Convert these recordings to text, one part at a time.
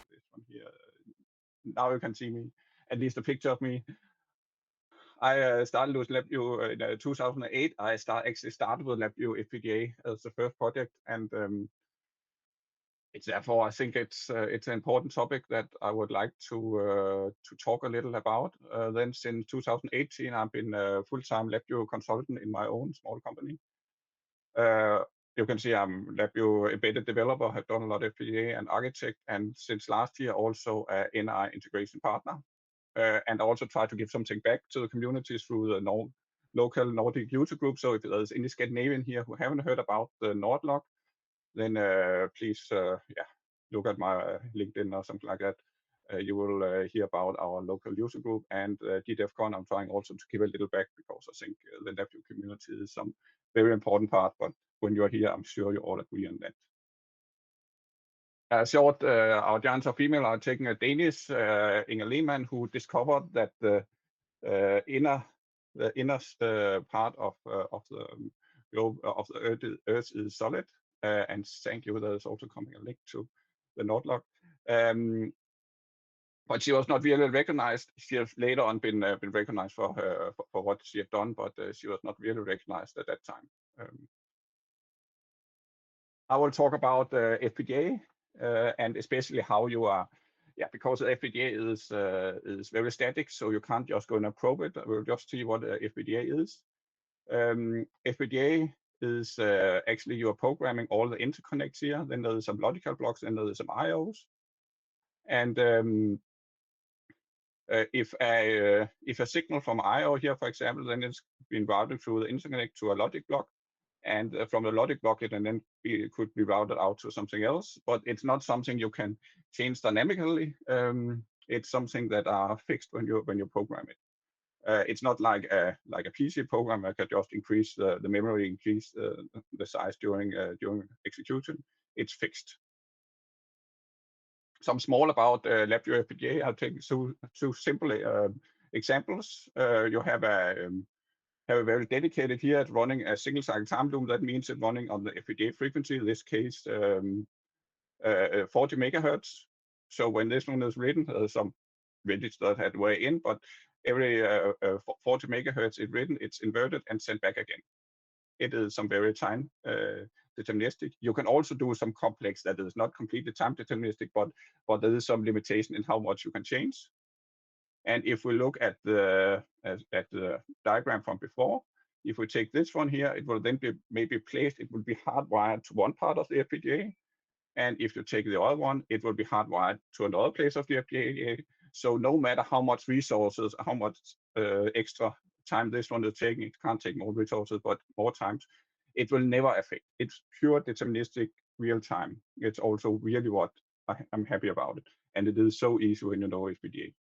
This one here. Now you can see me, at least a picture of me. I started with LabVIEW in 2008. I actually started with LabVIEW FPGA as the first project, and it's therefore I think it's an important topic that I would like to talk a little about. Then since 2018, I've been a full-time LabVIEW consultant in my own small company. You can see I'm LabVIEW embedded developer, have done a lot of FPGA and architect, and since last year also a NI integration partner. And also try to give something back to the community through the local Nordic user group. So if there's any Scandinavian here who haven't heard about the Nordlog, then please look at my LinkedIn or something like that. You will hear about our local user group, and GDEFCON. I'm trying also to give a little back because I think the LabVIEW community is some very important part. But when you're here, I'm sure you all agree on that. Short, our giants of female are taking a Danish Inger Lehmann, who discovered that the innerst part of the globe of the Earth is solid. And thank you. There's also coming a link to the Nordlog. But she was not really recognized. She has later on been recognized for what she had done, but she was not really recognized at that time. I will talk about FPGA and especially how you are, because the FPGA is very static, so you can't just go in and probe it. We'll just see what FPGA is. FPGA is actually you are programming all the interconnects here. Then there's some logical blocks, and there's some IOs. And if a signal from IO here, for example, then it's been routed through the interconnect to a logic block. And from the logic block, it and then could be routed out to something else. But it's not something you can change dynamically. It's something that are fixed when you program it. It's not like a PC program that can just increase the memory, increase the size during execution. It's fixed. Some small about LabVIEW FPGA. I'll take two simple examples. You have a very dedicated here at running a single cycle time loop. That means it's running on the FPGA frequency, in this case 40 megahertz. So when this one is written, there's some register that had way in, but every 40 megahertz it's written, it's inverted and sent back again. It is some very time deterministic. You can also do some complex that is not completely time deterministic, but there is some limitation in how much you can change. And if we look at the diagram from before, if we take this one here, it will then be maybe placed, it will be hardwired to one part of the FPGA. And if you take the other one, it will be hardwired to another place of the FPGA. So no matter how much resources, how much extra time this one is taking, it can't take more resources, but more times, it will never affect. It's pure deterministic real time. It's also really what I'm happy about it. And it is so easy when you know FPGA.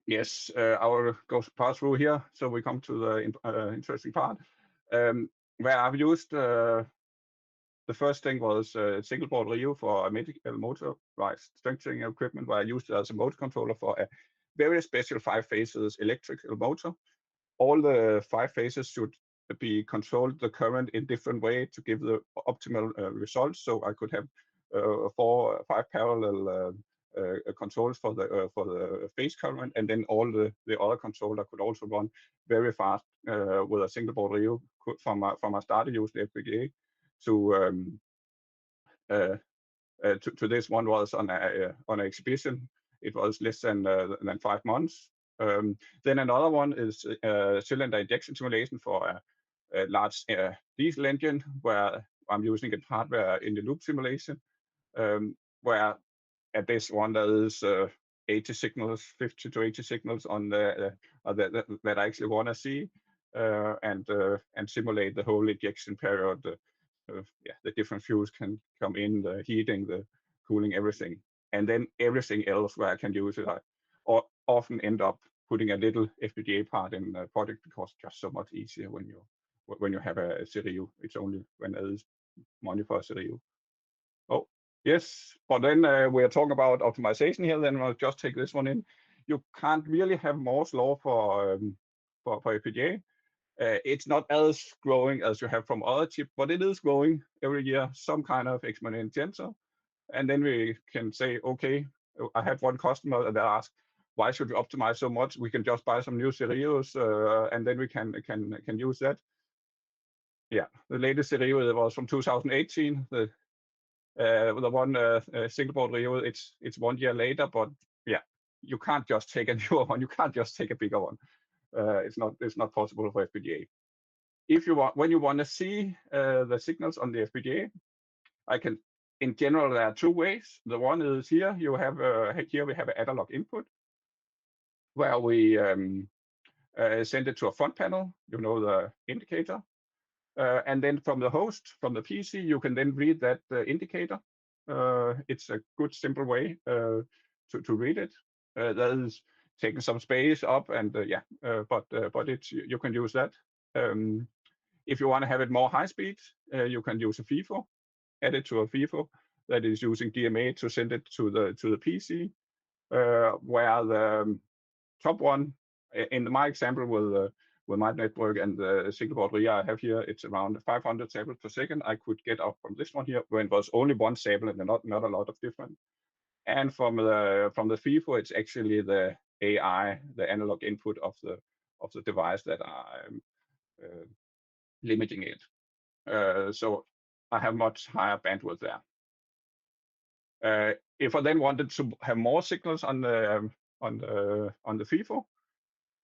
Yes, I will pass through here. So we come to the interesting part, where I've used the first thing was single board Rio for a medical motorized strengthening equipment, where I used it as a motor controller for a very special 5 phases electrical motor. All the 5 phases should be controlled the current in different way to give the optimal results. So I could have 4 or 5 parallel controls for the phase current, and then all the other controller could also run very fast with a single board Rio. From I started using FPGA to this one was on an exhibition. It was less than 5 months. Then another one is cylinder injection simulation for a large diesel engine, where I'm using it hardware in the loop simulation, where at this one there is 80 signals, 50 to 80 signals on that I actually want to see, and simulate the whole injection period. The different fuels can come in, the heating, the cooling, everything, and then everything else where I can use it. I often end up putting a little FPGA part in the project because it's just so much easier when you have a CPU. It's only when there is money for a CPU. Oh, yes, but then we are talking about optimization here. Then I'll just take this one in. You can't really have Moore's law for FPGA. It's not as growing as you have from other chips, but it is growing every year, some kind of exponential. And then we can say, okay, I had one customer that asked, why should we optimize so much? We can just buy some new Cereos, and then we can use that. Yeah, the latest Cereo was from 2018. The one single board Rio, it's 1 year later, but yeah, you can't just take a newer one. You can't just take a bigger one. It's not possible for FPGA. If you want, when you want to see the signals on the FPGA, I can. In general, there are two ways. The one is here. You have here we have an analog input where we send it to a front panel. You know, the indicator, and then from the host, from the PC, you can then read that indicator. It's a good simple way to read it. That is taking some space up, and yeah, but it's you can use that. If you want to have it more high speed, you can use a FIFO, add it to a FIFO that is using DMA to send it to the PC, where the top one, in my example with my network and the single board RIA I have here, it's around 500 samples per second. I could get up from this one here when it was only one sample and not a lot of different. And from the FIFO, it's actually the AI, the analog input of the device that are limiting it. So I have much higher bandwidth there. If I then wanted to have more signals on the FIFO,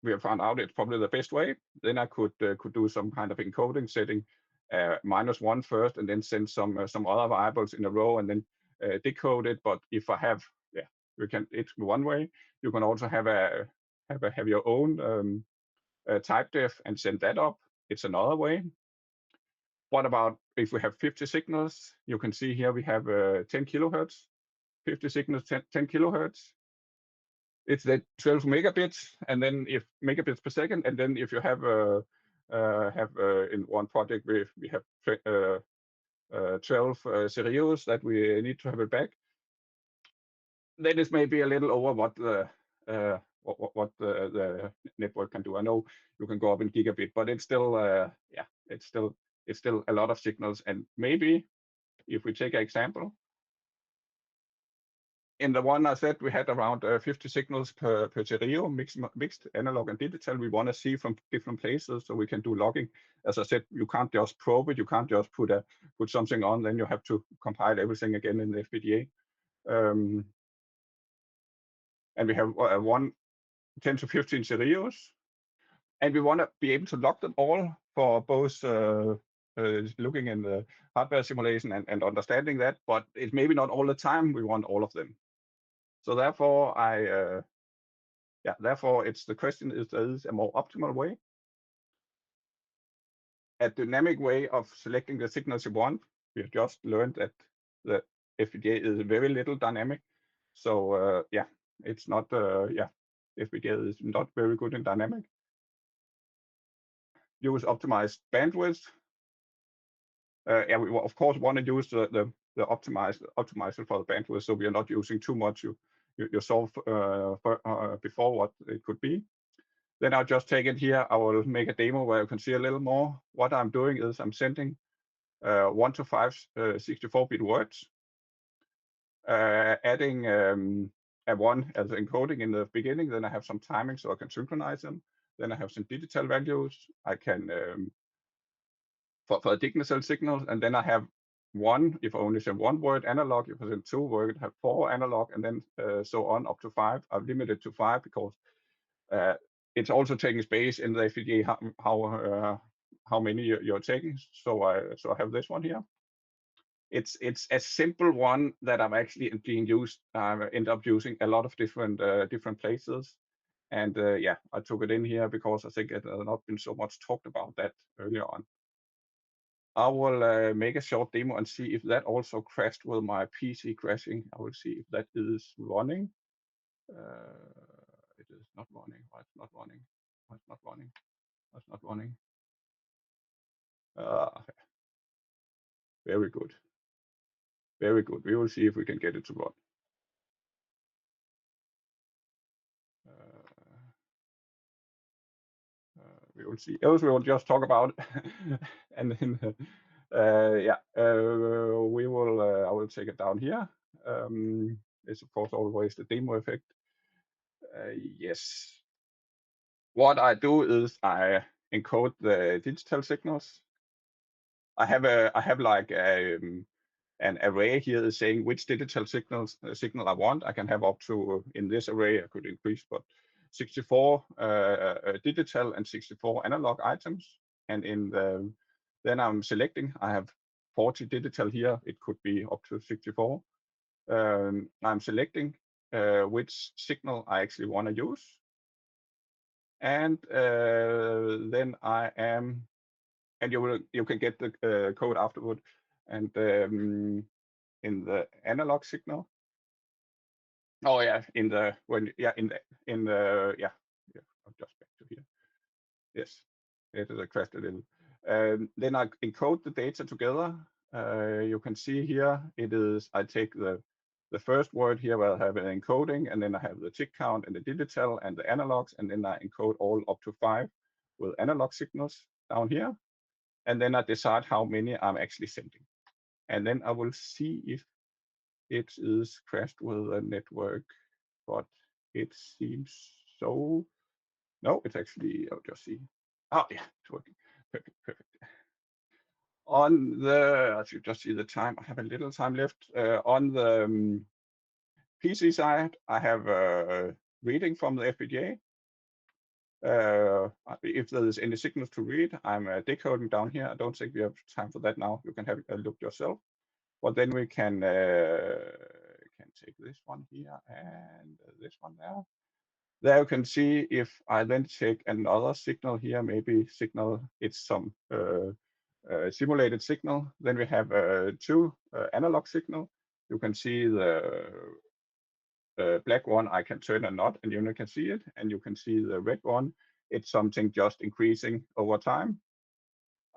we have found out it's probably the best way. Then I could do some kind of encoding, setting -1 first, and then send some other variables in a row, and then decode it. But if I have, yeah, you can. It's one way. You can also have your own type def and send that up. It's another way. What about if we have 50 signals? You can see here we have 10 kilohertz, 50 signals, 10 kilohertz. It's then 12 megabits, and then if megabits per second, and then if you have in one project we have 12 Cereos that we need to have it back, then it's maybe a little over what the network can do. I know you can go up in gigabit, but it's still yeah, it's still a lot of signals. And maybe if we take an example, in the one I said we had around 50 signals per Cereo, mixed analog and digital. We want to see from different places, so we can do logging. As I said, you can't just probe it. You can't just put something on. Then you have to compile everything again in the FPGA. And we have 10 to 15 Cereos, and we want to be able to log them all for both looking in the hardware simulation and understanding that. But it's maybe not all the time we want all of them. So therefore, therefore, it's the question is there is a more optimal way, a dynamic way of selecting the signals you want. We have just learned that the FPGA is very little dynamic. So yeah, it's not FPGA is not very good in dynamic. Use optimized bandwidth. Yeah, we of course want to use the optimizer for the bandwidth, so we are not using too much. You solve before what it could be. Then I'll just take it here. I will make a demo where you can see a little more. What I'm doing is I'm sending 1 to 5 64-bit words, adding a 1 as encoding in the beginning. Then I have some timing so I can synchronize them. Then I have some digital values. I can for the digital signals, and then I have 1 if I only send 1 word analog. If I send 2 words, I have 4 analog, and then so on up to 5. I've limited to 5 because it's also taking space in the FPGA how many you're taking. So I have this one here. It's a simple one that I'm actually being used. I end up using a lot of different places, and yeah, I took it in here because I think it has not been so much talked about that earlier on. I will make a short demo and see if that also crashed with my PC crashing. I will see if that is running. It is not running. Why it's not running? Why it's not running? Why it's not running? Very good. Very good. We will see if we can get it to run. we will see. Else we will just talk about and then we will. I will take it down here. It's of course always the demo effect. Yes. What I do is I encode the digital signals. I have like an array here is saying which digital signal I want. I can have up to, in this array I could increase, but 64 digital and 64 analog items. And then I'm selecting. I have 40 digital here. It could be up to 64. I'm selecting which signal I actually want to use, and then I am, and you can get the code afterward. And in the analog signal. Oh yeah, in the I'll just back to here. Yes, it is crashed a little. Then I encode the data together. You can see here it is. I take the first word here where I have an encoding, and then I have the tick count and the digital and the analogs, and then I encode all up to 5 with analog signals down here, and then I decide how many I'm actually sending, and then I will see if it is crashed with a network, but it seems so. No, it's actually, I'll just see. Oh yeah, it's working. Perfect, perfect. On the, I should just see the time. I have a little time left. On the PC side, I have a reading from the FPGA. If there is any signals to read, I'm decoding down here. I don't think we have time for that now. You can have a look yourself. But then we can take this one here and this one there. There you can see if I then take another signal here, maybe signal, it's some simulated signal. Then we have 2 analog signal. You can see the black one, I can turn a knot and you can see it. And you can see the red one, it's something just increasing over time.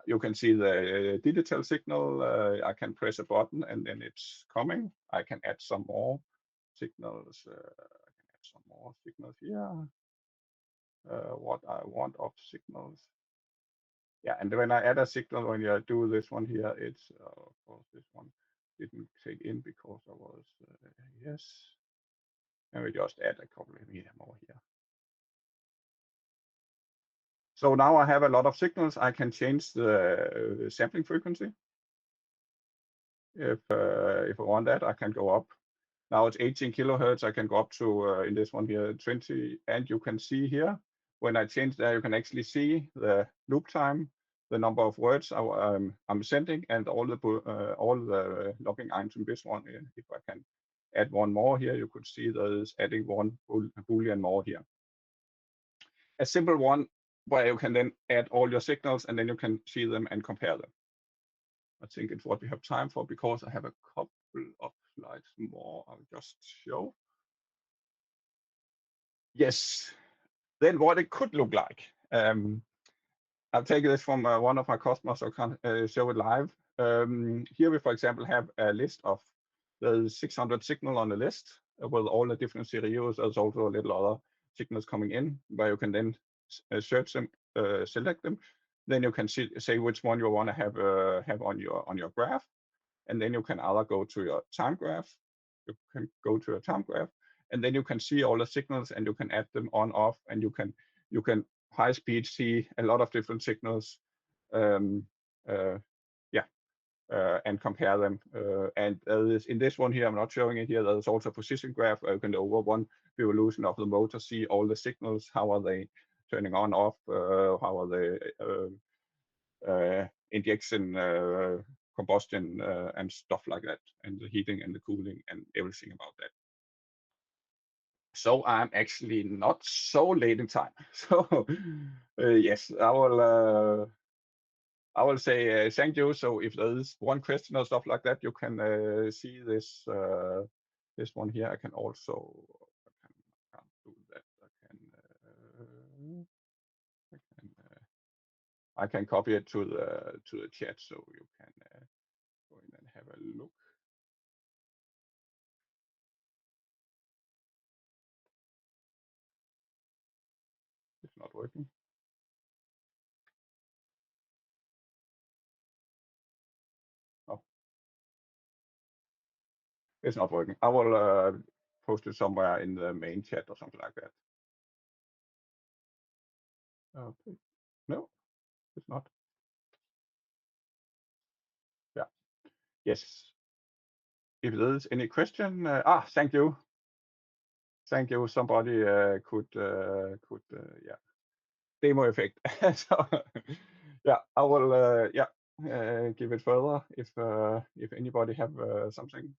You can see the digital signal. I can press a button and then it's coming. I can add some more signals. I can add some more signals here. What I want of signals. Yeah, and when I add a signal, when you do this one here, it's of course this one didn't take in because I was yes. And we just add a couple of more here. So now I have a lot of signals. I can change the sampling frequency. If I want that, I can go up. Now it's 18 kilohertz. I can go up to in this one here 20, and you can see here when I change that, you can actually see the loop time, the number of words I'm sending, and all the logging items in this one. If I can add one more here, you could see there is adding one boolean more here. A simple one where you can then add all your signals and then you can see them and compare them. I think it's what we have time for because I have a couple of slides more. I'll just show. Yes, then what it could look like. I'll take this from one of my customers, so I can show it live. Here we, for example, have a list of the 600 signal on the list with all the different serials. There's also a little other signals coming in where you can then search them, select them. Then you can say which one you want to have on your graph, and then you can either go to your time graph. You can go to a time graph, and then you can see all the signals, and you can add them on off, and you can high speed see a lot of different signals, and compare them. And in this one here, I'm not showing it here. There's also a position graph where you can over one revolution of the motor see all the signals. How are they turning on, off? How are they injection, combustion, and stuff like that, and the heating and the cooling and everything about that. So I'm actually not so late in time. So yes, I will say thank you. So if there is one question or stuff like that, you can see this this one here. I can also I can't do that. I can copy it to the chat, so you can go in and have a look. It's not working. It's not working. I will post it somewhere in the main chat or something like that. Okay. No, it's not. Yeah. Yes. If there's any question, thank you. Thank you. Somebody could yeah, demo effect. So yeah, I will give it further if anybody have something.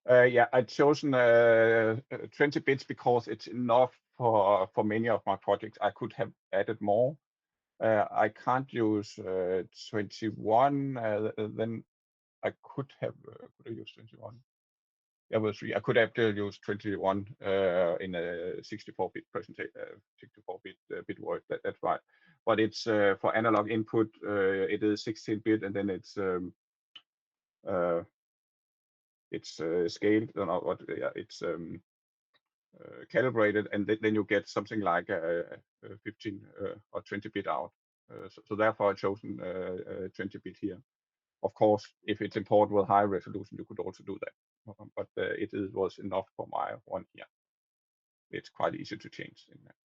Yeah, I've chosen 20 bits because it's enough for many of my projects. I could have added more. I can't use 21. Then I could have could I use 21? Yeah, well, I could have used 21 in a 64-bit presentation, 64-bit bit word. That's right. But it's for analog input. It is 16-bit, and then it's scaled. No, what? Yeah, it's calibrated, and then you get something like 15 or 20-bit out. So therefore, I've chosen 20-bit here. Of course, if it's important with high resolution, you could also do that. But it was enough for my one here. It's quite easy to change in that.